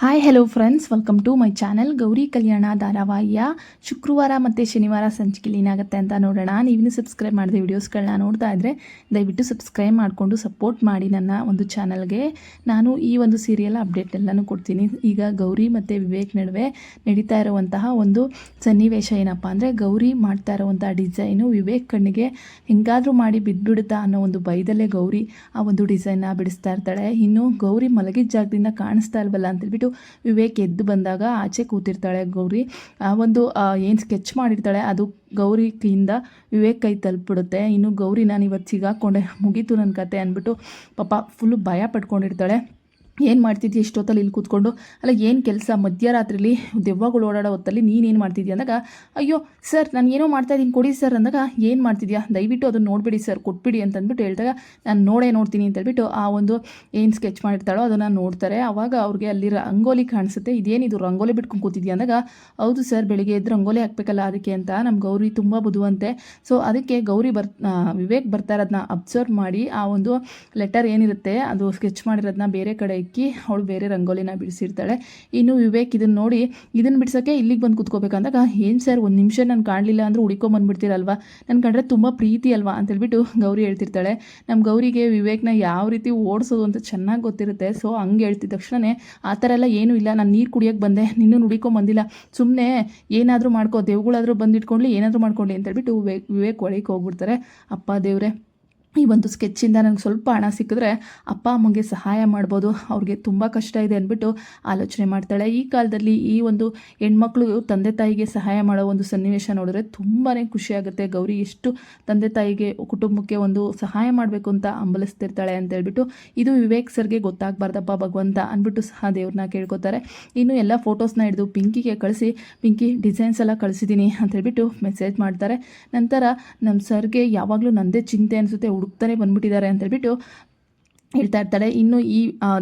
Hi hello friends, welcome to my channel. Gauri Kalyana ಧಾರಾವಾಹಿಯ ಶುಕ್ರವಾರ ಮತ್ತು ಶನಿವಾರ ಸಂಚಿಕೆಯಲ್ಲಿ ಏನಾಗುತ್ತೆ ಅಂತ ನೋಡೋಣ. ನೀವಿನ್ನೂ ಸಬ್ಸ್ಕ್ರೈಬ್ ಮಾಡಿದೆ ವಿಡಿಯೋಸ್ಗಳನ್ನ ನೋಡ್ತಾ ಇದ್ದರೆ ದಯವಿಟ್ಟು ಸಬ್ಸ್ಕ್ರೈಬ್ ಮಾಡಿಕೊಂಡು ಸಪೋರ್ಟ್ ಮಾಡಿ ನನ್ನ ಒಂದು ಚಾನಲ್ಗೆ. ನಾನು ಈ ಒಂದು ಸೀರಿಯಲ್ ಅಪ್ಡೇಟ್ ಎಲ್ಲನೂ ಕೊಡ್ತೀನಿ. ಈಗ ಗೌರಿ ಮತ್ತು ವಿವೇಕ್ ನಡುವೆ ನಡೀತಾ ಇರುವಂತಹ ಒಂದು ಸನ್ನಿವೇಶ ಏನಪ್ಪ ಅಂದರೆ, ಗೌರಿ ಮಾಡ್ತಾ ಇರುವಂಥ ಡಿಸೈನು ವಿವೇಕ್ ಕಣ್ಣಿಗೆ ಹೆಂಗಾದರೂ ಮಾಡಿ ಬಿದ್ದುಬಿಡುತ್ತಾ ಅನ್ನೋ ಒಂದು ಭಯದಲ್ಲೇ ಗೌರಿ ಆ ಒಂದು ಡಿಸೈನ್ನ ಬಿಡಿಸ್ತಾ ಇರ್ತಾಳೆ. ಇನ್ನು ಗೌರಿ ಮಲಗಿದ ಜಾಗದಿಂದ ಕಾಣಿಸ್ತಾ ಇಲ್ವಲ್ಲ ಅಂತೇಳ್ಬಿಟ್ಟು ವಿವೇಕ್ ಎದ್ದು ಬಂದಾಗ ಆಚೆ ಕೂತಿರ್ತಾಳೆ ಗೌರಿ. ಆ ಒಂದು ಏನು ಸ್ಕೆಚ್ ಮಾಡಿರ್ತಾಳೆ ಅದು ಗೌರಿ ಕೈಯಿಂದ ವಿವೇಕ್ ಕೈ ತಲುಪಿಬಿಡುತ್ತೆ. ಇನ್ನು ಗೌರಿ ನಾನು ಇವತ್ತು ಸಿಗಾಕೊಂಡೆ, ಮುಗೀತು ನನ್ನ ಕತೆ ಅಂದ್ಬಿಟ್ಟು ಪಾಪ ಫುಲ್ಲು ಭಯ ಪಡ್ಕೊಂಡಿರ್ತಾಳೆ. ಏನು ಮಾಡ್ತಿದ್ಯಾ ಇಷ್ಟೊತ್ತಲ್ಲಿ ಇಲ್ಲಿ ಕೂತ್ಕೊಂಡು? ಅಲ್ಲ ಏನು ಕೆಲಸ ಮಧ್ಯರಾತ್ರಿಲಿ ದೆವ್ವಗಳು ಓಡಾಡೋ ಹೊತ್ತಲ್ಲಿ ನೀನೇನು ಮಾಡ್ತಿದ್ಯಾ ಅಂದಾಗ, ಅಯ್ಯೋ ಸರ್ ನಾನು ಏನೋ ಮಾಡ್ತಾಯಿದ್ದೀನಿ ಕೊಡಿ ಸರ್ ಅಂದಾಗ, ಏನು ಮಾಡ್ತಿದ್ಯಾ ದಯವಿಟ್ಟು ಅದನ್ನು ನೋಡಿಬಿಡಿ ಸರ್ ಕೊಟ್ಬಿಡಿ ಅಂತಂದ್ಬಿಟ್ಟು ಹೇಳ್ದಾಗ, ನಾನು ನೋಡ್ತೀನಿ ಅಂತೇಳ್ಬಿಟ್ಟು ಆ ಒಂದು ಏನು ಸ್ಕೆಚ್ ಮಾಡಿರ್ತಾಳೋ ಅದನ್ನು ನೋಡ್ತಾರೆ. ಆವಾಗ ಅವ್ರಿಗೆ ಅಲ್ಲಿ ರಂಗೋಲಿ ಕಾಣಿಸುತ್ತೆ. ಇದೇನಿದು ರಂಗೋಲಿ ಬಿಟ್ಕೊಂಡು ಕೂತಿದ್ಯಾ ಅಂದಾಗ, ಹೌದು ಸರ್ ಬೆಳಿಗ್ಗೆ ಎದ್ದು ರಂಗೋಲಿ ಹಾಕಬೇಕಲ್ಲ ಅದಕ್ಕೆ ಅಂತ. ನಮ್ಮ ಗೌರಿ ತುಂಬ ಬುದ್ಧಿವಂತೆ, ಸೊ ಅದಕ್ಕೆ ಗೌರಿ ವಿವೇಕ್ ಬರ್ತಾ ಇರೋದನ್ನ ಅಬ್ಸರ್ವ್ ಮಾಡಿ ಆ ಒಂದು ಲೆಟರ್ ಏನಿರುತ್ತೆ ಅದು ಸ್ಕೆಚ್ ಮಾಡಿರೋದನ್ನ ಬೇರೆ ಕಡೆ ಇಕ್ಕಿ ಅವಳು ಬೇರೆ ರಂಗೋಲಿನ ಬಿಡಿಸಿರ್ತಾಳೆ. ಇನ್ನು ವಿವೇಕ್ ಇದನ್ನು ನೋಡಿ ಇದನ್ನು ಬಿಡ್ಸೋಕ್ಕೆ ಇಲ್ಲಿಗೆ ಬಂದು ಕೂತ್ಕೋಬೇಕಂದಾಗ, ಏನು ಸರ್ ಒಂದು ನಿಮಿಷ ನಾನು ಕಾಣಲಿಲ್ಲ ಅಂದ್ರೆ ಹುಡ್ಕೊಂಬಂದ್ಬಿಡ್ತೀರಲ್ವಾ, ನನ್ನ ಕಂಡ್ರೆ ತುಂಬ ಪ್ರೀತಿ ಅಲ್ವಾ ಅಂತೇಳ್ಬಿಟ್ಟು ಗೌರಿ ಹೇಳ್ತಿರ್ತಾಳೆ. ನಮ್ಮ ಗೌರಿಗೆ ವಿವೇಕ್ನ ಯಾವ ರೀತಿ ಓಡಿಸೋದು ಅಂತ ಚೆನ್ನಾಗಿ ಗೊತ್ತಿರುತ್ತೆ. ಸೊ ಹಂಗೆ ಹೇಳ್ತಿದ್ದ ತಕ್ಷಣವೇ ಆ ಥರ ಎಲ್ಲ ಏನೂ ಇಲ್ಲ, ನಾನು ನೀರು ಕುಡಿಯೋಕ್ಕೆ ಬಂದೆ, ನಿನ್ನೂ ಹುಡ್ಕೊಂಬಂದಿಲ್ಲ, ಸುಮ್ಮನೆ ಏನಾದರೂ ಮಾಡ್ಕೋ, ದೇವ್ಗಳಾದರೂ ಬಂದಿಟ್ಕೊಳ್ಳಿ, ಏನಾದರೂ ಮಾಡ್ಕೊಳ್ಳಿ ಅಂತೇಳ್ಬಿಟ್ಟು ವಿವೇಕ್ ಒಳಗೆ ಹೋಗ್ಬಿಡ್ತಾರೆ. ಅಪ್ಪ ದೇವ್ರೆ, ಈ ಒಂದು ಸ್ಕೆಚ್ಚಿಂದ ನನಗೆ ಸ್ವಲ್ಪ ಹಣ ಸಿಕ್ಕಿದ್ರೆ ಅಪ್ಪ ಅಮ್ಮಗೆ ಸಹಾಯ ಮಾಡ್ಬೋದು, ಅವ್ರಿಗೆ ತುಂಬ ಕಷ್ಟ ಇದೆ ಅಂದ್ಬಿಟ್ಟು ಆಲೋಚನೆ ಮಾಡ್ತಾಳೆ. ಈ ಕಾಲದಲ್ಲಿ ಈ ಒಂದು ಹೆಣ್ಮಕ್ಳು ತಂದೆ ತಾಯಿಗೆ ಸಹಾಯ ಮಾಡೋ ಒಂದು ಸನ್ನಿವೇಶ ನೋಡಿದ್ರೆ ತುಂಬಾ ಖುಷಿಯಾಗುತ್ತೆ. ಗೌರಿ ಎಷ್ಟು ತಂದೆ ತಾಯಿಗೆ ಕುಟುಂಬಕ್ಕೆ ಒಂದು ಸಹಾಯ ಮಾಡಬೇಕು ಅಂತ ಹಂಬಲಿಸ್ತಿರ್ತಾಳೆ ಅಂತೇಳ್ಬಿಟ್ಟು, ಇದು ವಿವೇಕ್ ಸರ್ಗೆ ಗೊತ್ತಾಗಬಾರ್ದಪ್ಪ ಭಗವಂತ ಅಂದ್ಬಿಟ್ಟು ಸಹ ದೇವ್ರನ್ನ ಕೇಳ್ಕೊತಾರೆ. ಇನ್ನು ಎಲ್ಲ ಫೋಟೋಸ್ನ ಹಿಡಿದು ಪಿಂಕಿಗೆ ಕಳಿಸಿ, ಪಿಂಕಿ ಡಿಸೈನ್ಸ್ ಎಲ್ಲ ಕಳಿಸಿದ್ದೀನಿ ಅಂತೇಳ್ಬಿಟ್ಟು ಮೆಸೇಜ್ ಮಾಡ್ತಾರೆ. ನಂತರ ನಮ್ಮ ಸರ್ಗೆ ಯಾವಾಗಲೂ ನನ್ನದೇ ಚಿಂತೆ ಅನಿಸುತ್ತೆ, ಹುಡುಕ್ತಾನೆ ಬಂದ್ಬಿಟ್ಟಿದ್ದಾರೆ ಅಂತೇಳ್ಬಿಟ್ಟು ಹೇಳ್ತಾ ಇರ್ತಾಳೆ. ಇನ್ನು ಈ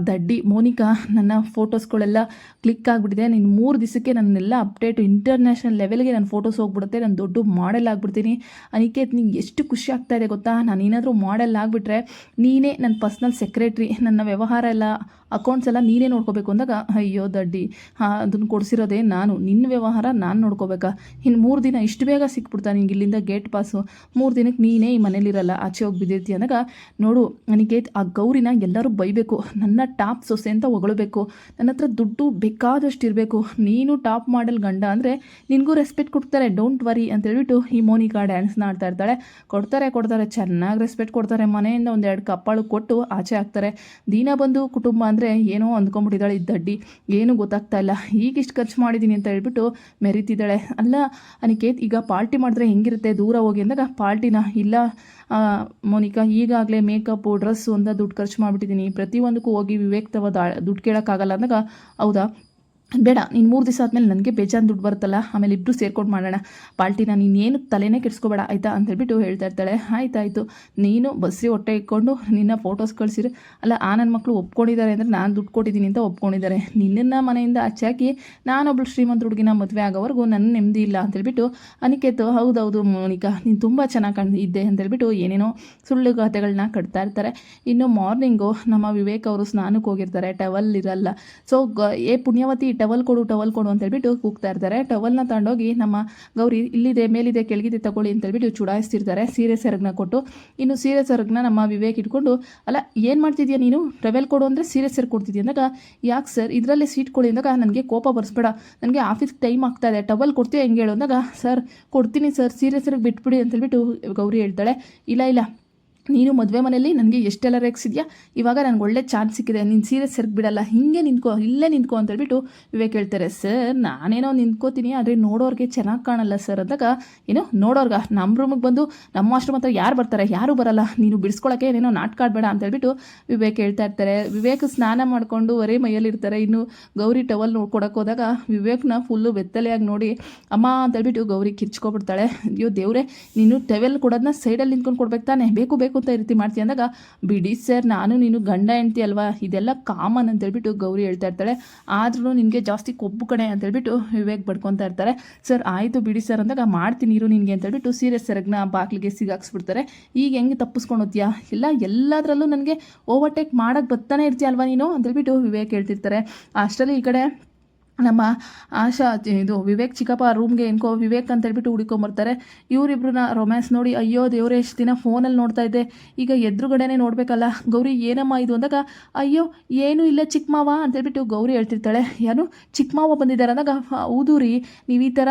ದಡ್ಡಿ ಮೋನಿಕಾ ನನ್ನ ಫೋಟೋಸ್ಗಳೆಲ್ಲ ಕ್ಲಿಕ್ ಆಗಿಬಿಟ್ಟಿದೆ, ನೀನು 3 ದಿವಸಕ್ಕೆ ನನ್ನೆಲ್ಲ ಅಪ್ಡೇಟು ಇಂಟರ್ನ್ಯಾಷನಲ್ ಲೆವೆಲ್ಗೆ ನನ್ನ ಫೋಟೋಸ್ ಹೋಗ್ಬಿಡುತ್ತೆ, ನಾನು ದೊಡ್ಡ ಮಾಡೆಲ್ ಆಗಿಬಿಡ್ತೀನಿ. ಅನಿಕೇತ್ ನಿಂಗೆ ಎಷ್ಟು ಖುಷಿ ಆಗ್ತಾ ಇದೆ ಗೊತ್ತಾ, ನಾನು ಏನಾದರೂ ಮಾಡೆಲ್ ಆಗಿಬಿಟ್ರೆ ನೀನೇ ನನ್ನ ಪರ್ಸ್ನಲ್ ಸೆಕ್ರೆಟ್ರಿ, ನನ್ನ ವ್ಯವಹಾರ ಎಲ್ಲ ಅಕೌಂಟ್ಸ್ ಎಲ್ಲ ನೀನೇ ನೋಡ್ಕೋಬೇಕು ಅಂದಾಗ, ಅಯ್ಯೋ ದಡ್ಡಿ ಅದನ್ನು ಕೊಡಿಸಿರೋದೇ ನಾನು, ನಿನ್ನ ವ್ಯವಹಾರ ನಾನು ನೋಡ್ಕೋಬೇಕಾ, ಇನ್ನು 3 ದಿನ ಇಷ್ಟು ಬೇಗ ಸಿಕ್ಬಿಡ್ತಾ ನಿಂಗೆ ಇಲ್ಲಿಂದ ಗೇಟ್ ಪಾಸು, 3 ದಿನಕ್ಕೆ ನೀನೇ ಈ ಮನೇಲಿರಲ್ಲ, ಆಚೆ ಹೋಗಿ ಬಿದ್ದಿರ್ತೀಯ ಅಂದಾಗ, ನೋಡು ಅನಿಕೇತ್ ಆ ಗೌರಿನ ಎಲ್ಲರೂ ಬೈಬೇಕು, ನನ್ನ ಟಾಪ್ ಸೊಸೆ ಅಂತ ಹೊಗಳಬೇಕು, ನನ್ನ ಹತ್ರ ದುಡ್ಡು ಬೇಕಾದಷ್ಟು ಇರಬೇಕು, ನೀನು ಟಾಪ್ ಮಾಡೆಲ್ ಗಂಡ ಅಂದರೆ ನಿನಗೂ ರೆಸ್ಪೆಕ್ಟ್ ಕೊಡ್ತಾರೆ, ಡೋಂಟ್ ವರಿ ಅಂತೇಳ್ಬಿಟ್ಟು ಈ ಮೋನಿಕಾ ಡ್ಯಾನ್ಸ್ನ ಆಡ್ತಾ ಇರ್ತಾಳೆ. ಕೊಡ್ತಾರೆ ಚೆನ್ನಾಗಿ ರೆಸ್ಪೆಕ್ಟ್ ಕೊಡ್ತಾರೆ, ಮನೆಯಿಂದ 1-2 ಕಪ್ಪಾಳು ಕೊಟ್ಟು ಆಚೆ ಹಾಕ್ತಾರೆ. ದಿನ ಬಂದು ಕುಟುಂಬ ಅಂದರೆ ಏನೋ ಅಂದ್ಕೊಂಬಿಟ್ಟಿದ್ದಾಳೆ ಇದ್ದಡ್ಡಿ, ಏನೂ ಗೊತ್ತಾಗ್ತಾ ಇಲ್ಲ, ಈಗಿಷ್ಟು ಖರ್ಚು ಮಾಡಿದ್ದೀನಿ ಅಂತ ಹೇಳ್ಬಿಟ್ಟು ಮೆರಿತಿದ್ದಾಳೆ. ಅಲ್ಲ ಅನಿಕೇತ್, ಈಗ ಪಾರ್ಟಿ ಮಾಡಿದ್ರೆ ಹೆಂಗಿರುತ್ತೆ, ದೂರ ಹೋಗಿ ಅಂದಾಗ, ಪಾರ್ಟಿನ ಇಲ್ಲ ಮೋನಿಕಾ, ಈಗಾಗಲೇ ಮೇಕಪ್ಪು ಡ್ರೆಸ್ಸು ಅಂತ ದುಡ್ಡು ಖರ್ಚು ಮಾಡಿಬಿಟ್ಟಿದ್ದೀನಿ, ಪ್ರತಿಯೊಂದಕ್ಕೂ ಹೋಗಿ ವಿವೇಕ್ ದುಡ್ಡು ಕೇಳೋಕ್ಕಾಗಲ್ಲ ಅಂದಾಗ, ಹೌದಾ ಬೇಡ, ನೀನು 3 ದಿವಸ ಆದಮೇಲೆ ನನಗೆ ಬೇಜಾನ್ ದುಡ್ಡು ಬರುತ್ತಲ್ಲ, ಆಮೇಲೆ ಇಬ್ಬರು ಸೇರ್ಕೊಂಡು ಮಾಡೋಣ ಪಾರ್ಟಿನ, ನೀನೇನು ತಲೆನೇ ಕೆಡಿಸ್ಕೋಬೇಡ ಆಯಿತಾ ಅಂತೇಳ್ಬಿಟ್ಟು ಹೇಳ್ತಾ ಇರ್ತಾಳೆ. ಆಯ್ತಾಯಿತು, ನೀನು ಬಸ್ಸಿ ಹೊಟ್ಟೆ ಇಟ್ಕೊಂಡು ನಿನ್ನ ಫೋಟೋಸ್ ಕಳಿಸಿರು, ಅಲ್ಲ ಆ ನನ್ನ ಮಕ್ಕಳು ಒಪ್ಕೊಂಡಿದ್ದಾರೆ ಅಂದರೆ ನಾನು ದುಡ್ಡು ಕೊಟ್ಟಿದ್ದೀನಿ ಅಂತ ಒಪ್ಕೊಂಡಿದ್ದಾರೆ, ನಿನ್ನನ್ನು ಮನೆಯಿಂದ ಆಚೆ ಹಾಕಿ ನಾನೊಬ್ಳು ಶ್ರೀಮಂತ ಹುಡುಗಿನ ಮದುವೆ ಆಗೋವರೆಗೂ ನನ್ನ ನೆಮ್ಮದಿ ಇಲ್ಲ ಅಂತೇಳ್ಬಿಟ್ಟು ಅನಿಕೇತು, ಹೌದೌದು ಮೋನಿಕಾ ನೀನು ತುಂಬ ಚೆನ್ನಾಗಿ ಇದ್ದೆ ಅಂತೇಳ್ಬಿಟ್ಟು ಏನೇನೋ ಸುಳ್ಳು ಕಥೆಗಳನ್ನ ಕಟ್ತಾ ಇರ್ತಾರೆ. ಇನ್ನು ಮಾರ್ನಿಂಗು ನಮ್ಮ ವಿವೇಕ್ ಅವರು ಸ್ನಾನಕ್ಕೆ ಹೋಗಿರ್ತಾರೆ, ಟವಲ್ ಇರಲ್ಲ. ಸೊ ಪುಣ್ಯವತಿ ಟವಲ್ ಕೊಡು ಅಂತೇಳ್ಬಿಟ್ಟು ಕೂಗ್ತಾ ಇರ್ತಾರೆ. ಟವಲ್ನ ತಗೊಂಡೋಗಿ ನಮ್ಮ ಗೌರಿ ಇಲ್ಲಿದೆ ಮೇಲಿದೆ ಕೆಳಗಿದೆ ತಗೊಳ್ಳಿ ಅಂತೇಳ್ಬಿಟ್ಟು ಚುಡಾಯಿಸ್ತಿರ್ತಾರೆ ಸೀರೆ ಸೆರಗನ್ನ ಕೊಟ್ಟು. ಇನ್ನು ಸೀರೆ ಸೆರಗನ್ನ ನಮ್ಮ ವಿವೇಕ್ ಇಟ್ಕೊಂಡು, ಅಲ್ಲ ಏನು ಮಾಡ್ತಿದ್ಯಾ ನೀನು, ಟವೆಲ್ ಕೊಡು ಅಂದರೆ ಸೀರೆ ಸೆರಗು ಕೊಡ್ತಿದ್ಯಾ ಅಂದಾಗ, ಯಾಕೆ ಸರ್ ಇದರಲ್ಲೇ ಸೀಟ್ ಕೊಡಿ ಅಂದಾಗ, ನನಗೆ ಕೋಪ ಬರ್ಸ್ಬೇಡ, ನನಗೆ ಆಫೀಸ್ಗೆ ಟೈಮ್ ಆಗ್ತಾ ಇದೆ, ಟವಲ್ ಕೊಡ್ತೀಯ ಹೆಂಗೆ ಹೇಳು ಅಂದಾಗ, ಸರ್ ಕೊಡ್ತೀನಿ ಸರ್, ಸೀರೆ ಸೆರಗು ಬಿಟ್ಬಿಡಿ ಅಂತೇಳ್ಬಿಟ್ಟು ಗೌರಿ ಹೇಳ್ತಾಳೆ. ಇಲ್ಲ ನೀನು ಮದುವೆ ಮನೆಯಲ್ಲಿ ನನಗೆ ಎಷ್ಟೆಲ್ಲ ರೇಗಿಸಿದ್ಯಾ, ಇವಾಗ ನನಗೆ ಒಳ್ಳೆ ಚಾನ್ಸ್ ಸಿಕ್ಕಿದೆ, ನೀನು ಸೀರೆ ಸೆರಗು ಬಿಡಲ್ಲ, ಹಿಂಗೆ ಇಲ್ಲೇ ನಿಂತ್ಕೋ ಅಂತೇಳ್ಬಿಟ್ಟು ವಿವೇಕ್ ಹೇಳ್ತಾರೆ. ಸರ್ ನಾನೇನೋ ನಿಂತ್ಕೋತೀನಿ, ಆದರೆ ನೋಡೋರಿಗೆ ಚೆನ್ನಾಗಿ ಕಾಣಲ್ಲ ಸರ್ ಅಂದಾಗ, ಏನೋ ನೋಡೋರ್ಗ ನಮ್ಮ ರೂಮಿಗೆ ಬಂದು ನಮ್ಮ ಆಶ್ರಮ ಹತ್ರ ಯಾರು ಬರ್ತಾರೆ, ಯಾರೂ ಬರಲ್ಲ, ನೀನು ಬಿಡಿಸ್ಕೊಳಕ್ಕೆ ಏನೇನೋ ನಾಟಕ ಆಡಬೇಡ ಅಂತೇಳ್ಬಿಟ್ಟು ವಿವೇಕ್ ಹೇಳ್ತಾ ಇರ್ತಾರೆ. ವಿವೇಕ್ ಸ್ನಾನ ಮಾಡಿಕೊಂಡು ಒರೇ ಮೈಯಲ್ಲಿರ್ತಾರೆ. ಇನ್ನು ಗೌರಿ ಟವಲ್ ಕೊಡೋಕೆ ಹೋದಾಗ ವಿವೇಕ್ನ ಫುಲ್ಲು ಬೆತ್ತಲೆಯಾಗಿ ನೋಡಿ ಅಮ್ಮ ಅಂತೇಳ್ಬಿಟ್ಟು ಗೌರಿ ಕಿರ್ಚ್ಕೊಬಿಡ್ತಾಳೆ. ಅಯ್ಯೋ ದೇವ್ರೆ, ನೀನು ಟವೆಲ್ ಕೊಡೋದನ್ನ ಸೈಡಲ್ಲಿ ನಿಂತ್ಕೊಂಡು ಕೊಡ್ಬೇಕು ತಾನೆ, ಬೇಕು ಮಾಡ್ಕೊತಾ ಈ ರೀತಿ ಮಾಡ್ತೀಯ ಅಂದಾಗ, ಬಿಡಿ ಸರ್ ನಾನು ನೀನು ಗಂಡ ಹೆಂಡ್ತಿ ಅಲ್ವಾ, ಇದೆಲ್ಲ ಕಾಮನ್ ಅಂತೇಳ್ಬಿಟ್ಟು ಗೌರಿ ಹೇಳ್ತಾ ಇರ್ತಾಳೆ. ಆದ್ರೂ ನಿನಗೆ ಜಾಸ್ತಿ ಕೊಬ್ಬು ಕಣೆ ಅಂತೇಳ್ಬಿಟ್ಟು ವಿವೇಕ್ ಬಡ್ಕೊತಾ ಇರ್ತಾರೆ. ಸರ್ ಆಯಿತು ಬಿಡಿ ಸರ್ ಅಂದಾಗ, ಮಾಡ್ತೀನಿ ಇರು ನಿನಗೆ ಅಂತೇಳ್ಬಿಟ್ಟು ಸೀರಿಯಸ್ ಸೆರಗ್ನ ಬಾಗಿಲಿಗೆ ಸಿಗಾಕ್ಸ್ಬಿಡ್ತಾರೆ. ಈಗ ಹೆಂಗೆ ತಪ್ಪಿಸ್ಕೊಂಡು ಹೋಗ್ತೀಯಾ, ಎಲ್ಲದರಲ್ಲೂ ನನಗೆ ಓವರ್ಟೇಕ್ ಮಾಡೋಕ್ಕೆ ಬರ್ತಾನೆ ಇರ್ತೀಯ ಅಲ್ವಾ ನೀನು ಅಂತೇಳ್ಬಿಟ್ಟು ವಿವೇಕ್ ಹೇಳ್ತಿರ್ತಾರೆ. ಅಷ್ಟರಲ್ಲಿ ಈ ಕಡೆ ನಮ್ಮ ಆಶಾ ಇದು ವಿವೇಕ್ ಚಿಕ್ಕಪ್ಪ ರೂಮ್ಗೆ ಏನ್ಕೋ ವಿವೇಕ್ ಅಂತೇಳ್ಬಿಟ್ಟು ಹುಡ್ಕೊಂಬರ್ತಾರೆ. ಇವರಿಬ್ರನ್ನ ರೊಮ್ಯಾನ್ಸ್ ನೋಡಿ, ಅಯ್ಯೋ ದೇವ್ರೆ ಎಷ್ಟು ದಿನ ಫೋನಲ್ಲಿ ನೋಡ್ತಾ ಇದ್ದೆ, ಈಗ ಎದುರುಗಡೆನೇ ನೋಡಬೇಕಲ್ಲ, ಗೌರಿ ಏನಮ್ಮ ಇದು ಅಂದಾಗ, ಅಯ್ಯೋ ಏನೂ ಇಲ್ಲ ಚಿಕ್ಕ ಮಾವ ಅಂತೇಳ್ಬಿಟ್ಟು ಗೌರಿ ಹೇಳ್ತಿರ್ತಾಳೆ. ಯಾರು ಚಿಕ್ಕ ಮಾವ ಬಂದಿದ್ದಾರೆ ಅಂದಾಗ, ಹೌದು ರೀ ನೀವು ಈ ಥರ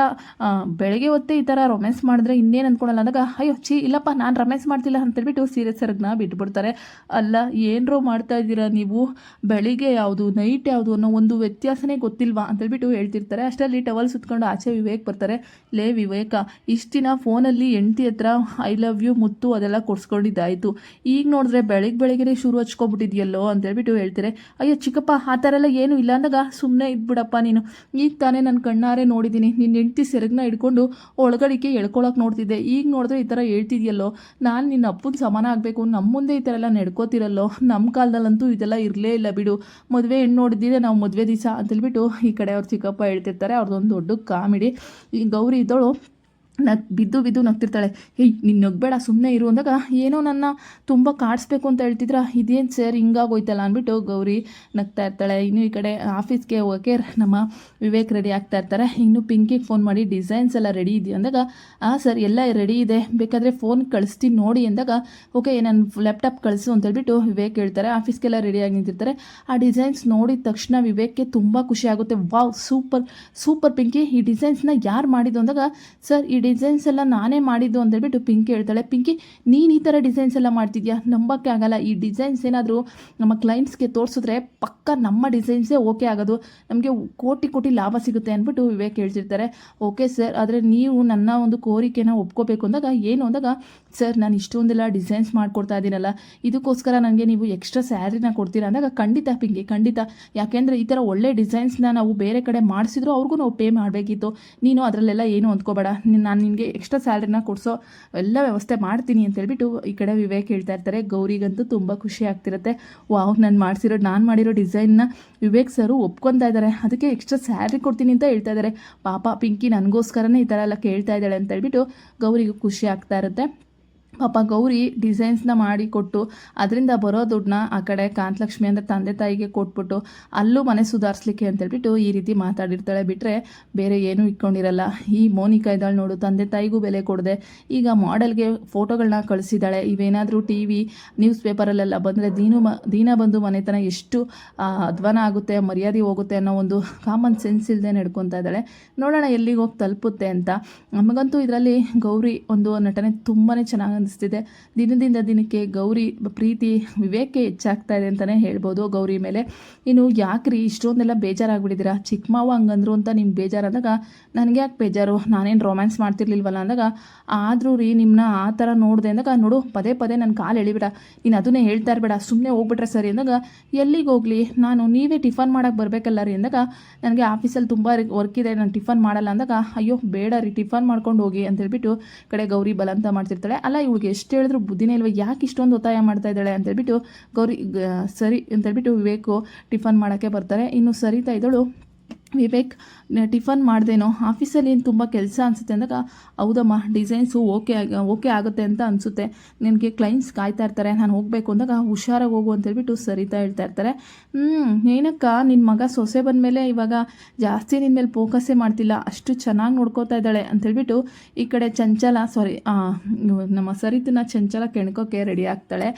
ಬೆಳಗ್ಗೆ ಹೊತ್ತೇ ಈ ಥರ ರೊಮ್ಯಾನ್ಸ್ ಮಾಡಿದ್ರೆ ಇನ್ನೇನು ಅಂದ್ಕೊಳಲ್ಲ ಅಂದಾಗ, ಅಯ್ಯೋ ಇಲ್ಲಪ್ಪ ನಾನು ರೊಮ್ಯಾನ್ಸ್ ಮಾಡ್ತಿಲ್ಲ ಅಂತೇಳ್ಬಿಟ್ಟು ಸೀರಿಯಸ್ ಸರ್ಗ್ನ ಬಿಟ್ಬಿಡ್ತಾರೆ. ಅಲ್ಲ ಏನರೋ ಮಾಡ್ತಾ ಇದ್ದೀರಾ ನೀವು, ಬೆಳಿಗ್ಗೆ ಯಾವುದು ನೈಟ್ ಯಾವುದು ಅನ್ನೋ ಒಂದು ವ್ಯತ್ಯಾಸನೇ ಗೊತ್ತಿಲ್ವಾ ಅಂತೇಳ್ಬಿಟ್ಟು ಹೇಳ್ತಿರ್ತಾರೆ. ಅಷ್ಟರಲ್ಲಿ ಟವಲ್ ಸುತ್ಕೊಂಡು ಆಚೆ ವಿವೇಕ್ ಬರ್ತಾರೆ. ಲೇ ವಿವೇಕ, ಇಷ್ಟು ದಿನ ಫೋನಲ್ಲಿ ಹೆಂಡ್ತಿ ಹತ್ರ ಐ ಲವ್ ಯು ಮುತ್ತು ಅದೆಲ್ಲ ಕೊಡ್ಸ್ಕೊಂಡಿದ್ದಾಯಿತು, ಈಗ ನೋಡಿದ್ರೆ ಬೆಳಗ್ಗೆ ಶುರು ಹಚ್ಕೊಬಿಟ್ಟಿದ್ಯಲ್ಲೋ ಅಂತೇಳ್ಬಿಟ್ಟು ಹೇಳ್ತಾರೆ. ಅಯ್ಯೋ ಚಿಕ್ಕಪ್ಪ ಆ ಥರ ಎಲ್ಲ ಏನೂ ಇಲ್ಲ ಅಂದಾಗ, ಸುಮ್ಮನೆ ಇದ್ಬಿಡಪ್ಪ ನೀನು, ಈಗ ತಾನೇ ನನ್ನ ಕಣ್ಣಾರೆ ನೋಡಿದ್ದೀನಿ ನಿನ್ನ ಹೆಂಡ್ತಿ ಸೆರಗನ್ನ ಹಿಡ್ಕೊಂಡು ಒಳಗಡಿಕೆ ಎಳ್ಕೊಳಕ್ಕೆ ನೋಡ್ತಿದ್ದೆ, ಈಗ ನೋಡಿದ್ರೆ ಈ ಥರ ಹೇಳ್ತಿದ್ಯಲ್ಲೋ, ನಾನು ನಿನ್ನ ಅಪ್ಪನ ಸಮಾನ ಆಗಬೇಕು, ನಮ್ಮ ಮುಂದೆ ಈ ಥರ ಎಲ್ಲ ನಡ್ಕೋತಿರಲ್ಲೋ, ನಮ್ಮ ಕಾಲದಲ್ಲಂತೂ ಇದೆಲ್ಲ ಇರಲೇ ಇಲ್ಲ ಬಿಡು, ಮದುವೆ ಹೆಣ್ಣು ನೋಡಿದ್ದಿದೆ ನಾವು ಮದುವೆ ದಿವಸ ಅಂತೇಳ್ಬಿಟ್ಟು ಈ ಕಡೆ ಅವ್ರ ಚಿಕ್ಕಪ್ಪ ಹೇಳ್ತಿರ್ತಾರೆ. ಅವ್ರದ್ದೊಂದು ದೊಡ್ಡ ಕಾಮಿಡಿ. ಈ ಗೌರಿ ಇದ್ದವಳು ಬಿದ್ದು ನಗ್ತಿರ್ತಾಳೆ. ಏಯ್ ನೀನು ನಗ್ಬೇಡ ಸುಮ್ಮನೆ ಇರು ಅಂದಾಗ, ಏನೋ ನನ್ನ ತುಂಬ ಕಾಡಿಸ್ಬೇಕು ಅಂತ ಹೇಳ್ತಿದ್ರ, ಇದೇನು ಸರ್ ಹಿಂಗಾಗೋಯ್ತಲ್ಲ ಅಂದ್ಬಿಟ್ಟು ಗೌರಿ ನಗ್ತಾ ಇರ್ತಾಳೆ. ಇನ್ನು ಈ ಕಡೆ ಆಫೀಸ್ಗೆ ಹೋಗೋಕ್ಕೆ ನಮ್ಮ ವಿವೇಕ್ ರೆಡಿ ಆಗ್ತಾ ಇರ್ತಾರೆ. ಇನ್ನು ಪಿಂಕಿಗೆ ಫೋನ್ ಮಾಡಿ ಡಿಸೈನ್ಸ್ ಎಲ್ಲ ರೆಡಿ ಇದೆಯಾ ಅಂದಾಗ, ಸರ್ ಎಲ್ಲ ರೆಡಿ ಇದೆ, ಬೇಕಾದರೆ ಫೋನ್ ಕಳಿಸ್ತೀನಿ ನೋಡಿ ಅಂದಾಗ, ಓಕೆ ನನ್ನ ಲ್ಯಾಪ್ಟಾಪ್ ಕಳಿಸು ಅಂತೇಳ್ಬಿಟ್ಟು ವಿವೇಕ್ ಹೇಳ್ತಾರೆ. ಆಫೀಸ್ಗೆಲ್ಲ ರೆಡಿಯಾಗಿ ನಿಂತಿರ್ತಾರೆ. ಆ ಡಿಸೈನ್ಸ್ ನೋಡಿದ ತಕ್ಷಣ ವಿವೇಕ್ಗೆ ತುಂಬ ಖುಷಿ ಆಗುತ್ತೆ. ವಾವ್ ಸೂಪರ್ ಪಿಂಕಿ, ಈ ಡಿಸೈನ್ಸ್ನ ಯಾರು ಮಾಡಿದ್ದು ಅಂದಾಗ, ಸರ್ ಈ ಡಿಸೈನ್ಸ್ ಎಲ್ಲ ನಾನೇ ಮಾಡಿದ್ದು ಅಂತೇಳ್ಬಿಟ್ಟು ಪಿಂಕಿ ಹೇಳ್ತಾಳೆ. ಪಿಂಕಿ ನೀನು ಈ ಥರ ಡಿಸೈನ್ಸ್ ಎಲ್ಲ ಮಾಡ್ತಿದ್ಯಾ, ನಂಬಕ್ಕೆ ಆಗಲ್ಲ, ಈ ಡಿಸೈನ್ಸ್ ಏನಾದರೂ ನಮ್ಮ ಕ್ಲೈಂಟ್ಸ್ಗೆ ತೋರಿಸಿದ್ರೆ ಪಕ್ಕ ನಮ್ಮ ಡಿಸೈನ್ಸೇ ಓಕೆ ಆಗೋದು, ನಮಗೆ ಕೋಟಿ ಲಾಭ ಸಿಗುತ್ತೆ ಅಂದ್ಬಿಟ್ಟು ವಿವೇಕ್ ಹೇಳ್ತಿರ್ತಾರೆ. ಓಕೆ ಸರ್, ಆದರೆ ನೀವು ನನ್ನ ಒಂದು ಕೋರಿಕೆನ ಒಪ್ಕೋಬೇಕು ಅಂದಾಗ, ಏನು ಅಂದಾಗ, ಸರ್ ನಾನು ಇಷ್ಟೊಂದೆಲ್ಲ ಡಿಸೈನ್ಸ್ ಮಾಡಿಕೊಡ್ತಾ ಇದ್ದೀನಲ್ಲ, ಇದಕ್ಕೋಸ್ಕರ ನನಗೆ ನೀವು ಎಕ್ಸ್ಟ್ರಾ ಸ್ಯಾಲ್ರಿನ ಕೊಡ್ತೀರಾ ಅಂದಾಗ, ಖಂಡಿತ ಪಿಂಕಿ ಖಂಡಿತ, ಯಾಕೆಂದರೆ ಈ ಥರ ಒಳ್ಳೆ ಡಿಸೈನ್ಸ್ನ ನಾವು ಬೇರೆ ಕಡೆ ಮಾಡಿಸಿದ್ರು ಅವ್ರಿಗೂ ನಾವು ಪೇ ಮಾಡಬೇಕಿತ್ತು, ನೀನು ಅದರಲ್ಲೆಲ್ಲ ಏನು ಅಂದ್ಕೋಬೇಡ, ನಾನು ನಿನಗೆ ಎಕ್ಸ್ಟ್ರಾ ಸ್ಯಾಲ್ರಿನ ಕೊಡಿಸೋ ಎಲ್ಲ ವ್ಯವಸ್ಥೆ ಮಾಡ್ತೀನಿ ಅಂತೇಳ್ಬಿಟ್ಟು ಈ ಕಡೆ ವಿವೇಕ್ ಹೇಳ್ತಾ ಇರ್ತಾರೆ. ಗೌರಿಗಂತೂ ತುಂಬ ಖುಷಿ ಆಗ್ತಿರುತ್ತೆ. ವಾವ್, ನಾನು ಮಾಡಿರೋ ಡಿಸೈನ್ನ ವಿವೇಕ್ ಸರು ಒಪ್ಕೊತಾ ಇದ್ದಾರೆ, ಅದಕ್ಕೆ ಎಕ್ಸ್ಟ್ರಾ ಸ್ಯಾಲ್ರಿ ಕೊಡ್ತೀನಿ ಅಂತ ಹೇಳ್ತಾ ಇದ್ದಾರೆ. ಪಾಪ ಪಿಂಕಿ ನನಗೋಸ್ಕರನೇ ಈ ಥರ ಎಲ್ಲ ಕೇಳ್ತಾ ಇದ್ದಾಳೆ ಅಂತೇಳ್ಬಿಟ್ಟು ಗೌರಿಗೂ ಖುಷಿ ಆಗ್ತಾ ಇರುತ್ತೆ. ಪಾಪ ಗೌರಿ ಡಿಸೈನ್ಸ್ನ ಮಾಡಿ ಕೊಟ್ಟು ಅದರಿಂದ ಬರೋ ದುಡ್ಡನ್ನ ಆ ಕಡೆ ಕಾಂತಲಕ್ಷ್ಮಿ ಅಂದರೆ ತಂದೆ ತಾಯಿಗೆ ಕೊಟ್ಬಿಟ್ಟು ಅಲ್ಲೂ ಮನೆ ಸುಧಾರಿಸ್ಲಿಕ್ಕೆ ಅಂತೇಳ್ಬಿಟ್ಟು ಈ ರೀತಿ ಮಾತಾಡಿರ್ತಾಳೆ. ಬಿಟ್ಟರೆ ಬೇರೆ ಏನೂ ಇಟ್ಕೊಂಡಿರಲ್ಲ. ಈ ಮೋನಿಕಾ ಇದ್ದಾಳೆ ನೋಡು, ತಂದೆ ತಾಯಿಗೂ ಬೆಲೆ ಕೊಡದೆ ಈಗ ಮಾಡೆಲ್ಗೆ ಫೋಟೋಗಳನ್ನ ಕಳಿಸಿದ್ದಾಳೆ. ಇವೇನಾದರೂ ಟಿ ವಿ ನ್ಯೂಸ್ ಪೇಪರಲ್ಲೆಲ್ಲ ಬಂದರೆ ದೀನ ಬಂದು ಮನೆತನ ಎಷ್ಟು ಅಧ್ವಾನ ಆಗುತ್ತೆ, ಮರ್ಯಾದೆ ಹೋಗುತ್ತೆ ಅನ್ನೋ ಒಂದು ಕಾಮನ್ ಸೆನ್ಸ್ ಇಲ್ಲದೆ ನಡ್ಕೊತಾ ಇದ್ದಾಳೆ. ನೋಡೋಣ ಎಲ್ಲಿಗೆ ಹೋಗಿ ತಲುಪುತ್ತೆ ಅಂತ. ನಮಗಂತೂ ಇದರಲ್ಲಿ ಗೌರಿ ಒಂದು ನಟನೆ ತುಂಬಾ ಚೆನ್ನಾಗಿ ಅನಿಸ್ತಿದೆ. ದಿನದಿಂದ ದಿನಕ್ಕೆ ಗೌರಿ ಪ್ರೀತಿ ವಿವೇಕ್ಗೆ ಹೆಚ್ಚಾಗ್ತಾ ಇದೆ ಅಂತಲೇ ಹೇಳ್ಬೋದು ಗೌರಿ ಮೇಲೆ. ಇನ್ನು ಯಾಕ್ರಿ ಇಷ್ಟೊಂದೆಲ್ಲ ಬೇಜಾರಾಗ್ಬಿಟ್ಟಿದ್ದೀರಾ, ಚಿಕ್ಕ ಮಾವ ಹಂಗಂದ್ರು ಅಂತ ನಿಮ್ಗೆ ಬೇಜಾರಾದಾಗ, ನನಗೆ ಯಾಕೆ ಬೇಜಾರು, ನಾನೇನು ರೊಮ್ಯಾನ್ಸ್ ಮಾಡ್ತಿರ್ಲಿಲ್ವಲ್ಲ ಅಂದಾಗ, ಆದರೂ ರೀ ನಿಮ್ಮನ್ನ ಆ ಥರ ನೋಡಿದೆ ಅಂದಾಗ, ನೋಡು ಪದೇ ನನ್ನ ಕಾಲು ಎಳಿಬೇಡ, ನೀನು ಅದನ್ನೇ ಹೇಳ್ತಾ ಇರಬೇಡ, ಸುಮ್ಮನೆ ಹೋಗ್ಬಿಟ್ರೆ ಸರಿ ಅಂದಾಗ, ಎಲ್ಲಿಗೆ ಹೋಗಲಿ ನಾನು, ನೀವೇ ಟಿಫನ್ ಮಾಡೋಕ್ಕೆ ಬರಬೇಕಲ್ಲ ರೀ ಅಂದಾಗ, ನನಗೆ ಆಫೀಸಲ್ಲಿ ತುಂಬ ವರ್ಕ್ ಇದೆ, ನಾನು ಟಿಫನ್ ಮಾಡಲ್ಲ ಅಂದಾಗ, ಅಯ್ಯೋ ಬೇಡ ರೀ ಟಿಫನ್ ಮಾಡ್ಕೊಂಡು ಹೋಗಿ ಅಂತೇಳ್ಬಿಟ್ಟು ಕಡೆ ಗೌರಿ ಬಲಂತ ಮಾಡ್ತಿರ್ತಾಳೆ. ಅಲ್ಲ ಇವಳಿಗೆ ಎಷ್ಟು ಹೇಳಿದ್ರು ಬುದ್ಧಿನೇ ಇಲ್ವ, ಯಾಕೆ ಇಷ್ಟೊಂದು ಒತ್ತಾಯ ಮಾಡ್ತಾ ಇದ್ದಾಳೆ ಅಂತೇಳ್ಬಿಟ್ಟು ಗೌರಿ ಸರಿ ಅಂತೇಳ್ಬಿಟ್ಟು ವಿವೇಕು ಟಿಫನ್ ಮಾಡೋಕ್ಕೆ ಬರ್ತಾರೆ. ಇನ್ನು ಸರಿತಾ ಇದ್ದಳು, ವಿವೇಕ್ ಟಿಫನ್ ಮಾಡ್ದೇನೋ ಆಫೀಸಲ್ಲಿ ಏನು ತುಂಬ ಕೆಲಸ ಅನಿಸುತ್ತೆ ಅಂದಾಗ, ಹೌದಮ್ಮ ಡಿಸೈನ್ಸು ಓಕೆ ಆಗುತ್ತೆ ಅಂತ ಅನಿಸುತ್ತೆ, ನನಗೆ ಕ್ಲೈಂಟ್ಸ್ ಕಾಯ್ತಾ ಇರ್ತಾರೆ, ನಾನು ಹೋಗಬೇಕು ಅಂದಾಗ ಹುಷಾರಾಗಿ ಹೋಗು ಅಂತೇಳ್ಬಿಟ್ಟು ಸರಿತಾ ಹೇಳ್ತಾ ಇರ್ತಾರೆ. ಏನಕ್ಕ ನಿನ್ನ ಮಗ ಸೊಸೆ ಬಂದಮೇಲೆ ಇವಾಗ ಜಾಸ್ತಿ ನಿನ್ನ ಮೇಲೆ ಫೋಕಸ್ಸೇ ಮಾಡ್ತಿಲ್ಲ, ಅಷ್ಟು ಚೆನ್ನಾಗಿ ನೋಡ್ಕೋತಾ ಇದ್ದಾಳೆ ಅಂತೇಳ್ಬಿಟ್ಟು ಈ ಕಡೆ ನಮ್ಮ ಸರಿತನ ಚಂಚಲ ಕೆಣ್ಕೋಕ್ಕೆ ರೆಡಿ ಆಗ್ತಾಳೆ.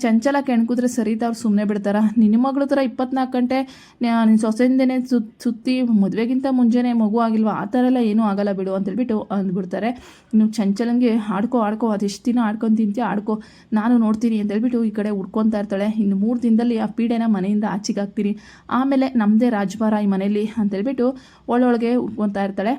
ಚಂಚಲ ಕೆಣ್ಕಿದ್ರೆ ಸರಿತಾ ಅವ್ರು ಸುಮ್ಮನೆ ಬಿಡ್ತಾರ, ನಿನ್ನ ಮಗಳು ಥರ 24 ಗಂಟೆ ನಿನ್ನ ಸೊಸೆಯಿಂದನೇ ಸುತ್ತಿ ಮದುವೆಗಿಂತ ಮುಂಚೆನೇ ಮಗು ಆಗಿಲ್ವ, ಆ ಥರ ಎಲ್ಲ ಏನೂ ಆಗಲ್ಲ ಬಿಡು ಅಂತೇಳ್ಬಿಟ್ಟು ಅಂದ್ಬಿಡ್ತಾರೆ. ಇನ್ನು ಚಂಚಲಂಗೆ ಆಡ್ಕೋ ಅದೆಷ್ಟು ದಿನ ಆಡ್ಕೊಂಡು ತಿಂತೀಯ ಆಡ್ಕೋ, ನಾನು ನೋಡ್ತೀನಿ ಅಂತೇಳ್ಬಿಟ್ಟು ಈ ಕಡೆ ಹುಡ್ಕೊತಾ ಇರ್ತಾಳೆ. ಇನ್ನು 3 ದಿನದಲ್ಲಿ ಆ ಪೀಡೆನ ಮನೆಯಿಂದ ಆಚೆಗೆ ಹಾಕ್ತೀನಿ, ಆಮೇಲೆ ನಮ್ಮದೇ ರಾಜ್ಭಾರ ಈ ಮನೇಲಿ ಅಂತೇಳ್ಬಿಟ್ಟು ಒಳೊಳಗೆ ಹುಡ್ಕೊತಾ ಇರ್ತಾಳೆ.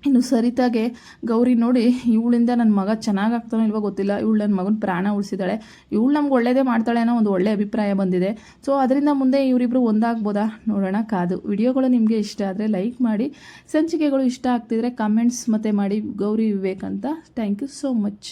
ಇನ್ನು ಸರಿತಾಗೆ ಗೌರಿ ನೋಡಿ, ಇವಳಿಂದ ನನ್ನ ಮಗ ಚೆನ್ನಾಗಾಗ್ತಾನೋ ಇಲ್ವೋ ಗೊತ್ತಿಲ್ಲ, ಇವಳು ನನ್ನ ಮಗನ ಪ್ರಾಣ ಉಳಿಸಿದಾಳೆ, ಇವಳು ನಮ್ಗೆ ಒಳ್ಳೇದೇ ಮಾಡ್ತಾಳೆ ಅನ್ನೋ ಒಂದು ಒಳ್ಳೆಯ ಅಭಿಪ್ರಾಯ ಬಂದಿದೆ. ಸೊ ಅದರಿಂದ ಮುಂದೆ ಇವರಿಬ್ಬರು ಒಂದಾಗ್ಬೋದಾ ನೋಡೋಣ ಕಾದು. ವಿಡಿಯೋಗಳು ನಿಮಗೆ ಇಷ್ಟ ಆದರೆ ಲೈಕ್ ಮಾಡಿ, ಸಂಚಿಕೆಗಳು ಇಷ್ಟ ಆಗ್ತಿದ್ರೆ ಕಮೆಂಟ್ಸ್ ಮತ್ತು ಮಾಡಿ ಗೌರಿ ವಿವೇಕ್ ಅಂತ. Thank you so much.